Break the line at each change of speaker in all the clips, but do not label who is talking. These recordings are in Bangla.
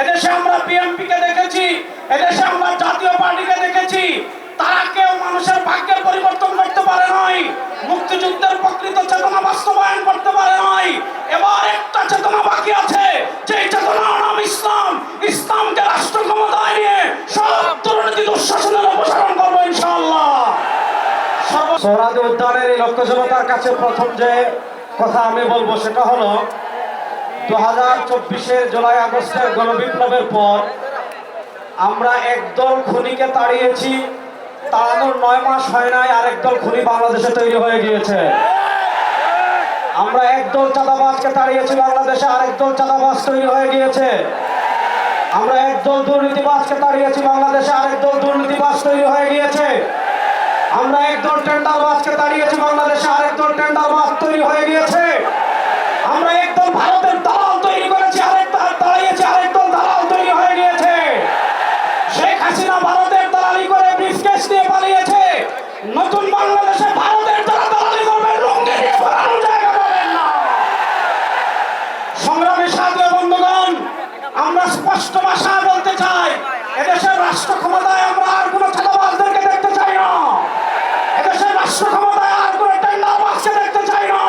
এদেশে আমরা বিএনপি কে দেখেছি, এদেশে আমরা জাতীয় পার্টিকে দেখেছি, তারা কেউ মানুষের ভাগ্যের পরিবর্তন করতে পারে নাই, মুক্তিযুদ্ধের প্রকৃত চেতনা বাস্তবায়ন করতে পারে নাই। এবার একটা চেতনা বাকি আছে, যে চেতনার নাম ইসলাম। ইসলামকে রাষ্ট্র ক্ষমতায় নিয়ে সব দুর্নীতি দুঃশাসনের অপসারণ করবো ইনশাআল্লাহ।
সোহরাওয়ার্দী উদ্যানের এই লক্ষ্য জনতার কাছে প্রথম যে কথা আমি বলবো সেটা হলো 2024-এর জুলাই আগস্টের গণবিপ্লবের পর আমরা একদল খুনিকে তাড়িয়েছি, তাড়ানোর 9 মাস হয় নাই আর একদল খুনি বাংলাদেশে তৈরি হয়ে গিয়েছে। আমরা একদল চাঁদাবাজকে তাড়িয়েছি, বাংলাদেশে আরেকদল চাঁদাবাজ তৈরি হয়ে গিয়েছে। আমরা একদল দুর্নীতিবাজকে তাড়িয়েছি, বাংলাদেশে আরেকদল দুর্নীতিবাজ তৈরি হয়ে গিয়েছে। আমরা একদল টেন্ডারবাজকে তাড়িয়েছি, বাংলাদেশে আরেকদল টেন্ডারবাজ তৈরি হয়ে গিয়েছে। আমরা একদল ভারতের দালাল তৈরি করেছি, তাড়িয়েছি, আরেকদল দালাল তৈরি হয়ে গিয়েছে। শেখ হাসিনা ভারতের দালালি করে ব্রিফকেস নিয়ে পালিয়েছে। নতুন বাংলাদেশে ভারতের যারা দালালি করবে লুঙ্গি দিয়ে পালানোর জায়গা পাবেন না। সংগ্রামী সাথী ও বন্ধুগণ, আমরা স্পষ্ট ভাষায় বলতে চাই, এদেশের রাষ্ট্র ক্ষমতায় আমরা আর কোনো চাঁদাবাজদেরকে দেখতে চাই না। এদেশের রাষ্ট্র ক্ষমতায় আর কোনো টেন্ডারবাজকে দেখতে চাই না।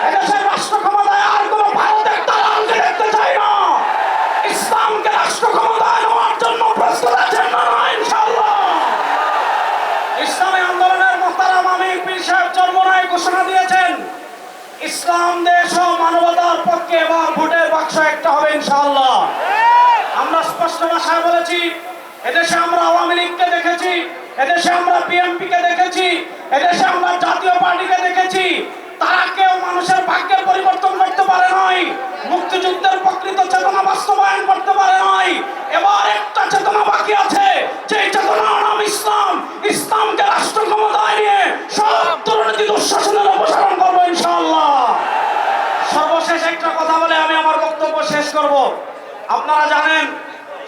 এদেশের রাষ্ট্র ক্ষমতায় আর কোনো ভারতের দালালকে দেখতে চাই না। ইসলামকে রাষ্ট্র ক্ষমতায় নেওয়ার জন্য প্রস্তুত আছেন না ইনশাআল্লাহ? ইসলামী আন্দোলনের মোহতারাম আমির পীর সাহেব চরমোনাই ঘোষণা দিয়েছেন, ইসলাম দেশ ও মানবতার পক্ষে এবার ভোটের বাক্স একটা হবে ইনশাআল্লাহ। আমরা স্পষ্ট ভাষায় বলেছি, এদেশে আমরা আওয়ামী লীগকে দেখেছি, এদেশে আমরা বিএনপি কে দেখেছি, এদেশে আমরা জাতীয় পার্টিকে দেখেছি, তারা কেউ মানুষের ভাগ্যের পরিবর্তন করতে পারে নাই, মুক্তিযুদ্ধের প্রকৃত চেতনা বাস্তবায়ন করতে পারে নাই। এবার একটা চেতনা বাকি আছে, যে চেতনার নাম ইসলাম। ইসলামকে রাষ্ট্র ক্ষমতায় নিয়ে সব দুর্নীতি দুঃশাসনের অপসারণ করবো ইনশাআল্লাহ। সর্বশেষ একটা কথা বলে আমি আমার বক্তব্য শেষ করব। আপনারা জানেন,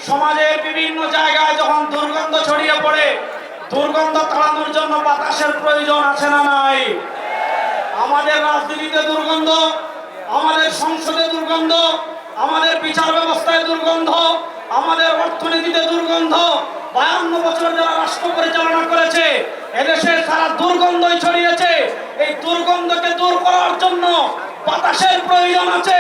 সমাজের বিভিন্ন জায়গায় যখন দুর্গন্ধ ছড়িয়ে পড়ে, দুর্গন্ধ তাড়ানোর জন্য বাতাসের প্রয়োজন আছে না নাই? আমাদের রাজনীতিতে দুর্গন্ধ, আমাদের সংসদে দুর্গন্ধ, আমাদের বিচার ব্যবস্থায় দুর্গন্ধ, আমাদের অর্থনীতিতে দুর্গন্ধ। 52 বছর যারা রাষ্ট্র পরিচালনা করেছে, এদেশে সারা দুর্গন্ধই ছড়িয়েছে। এই দুর্গন্ধকে দূর করার জন্য বাতাসের প্রয়োজন আছে।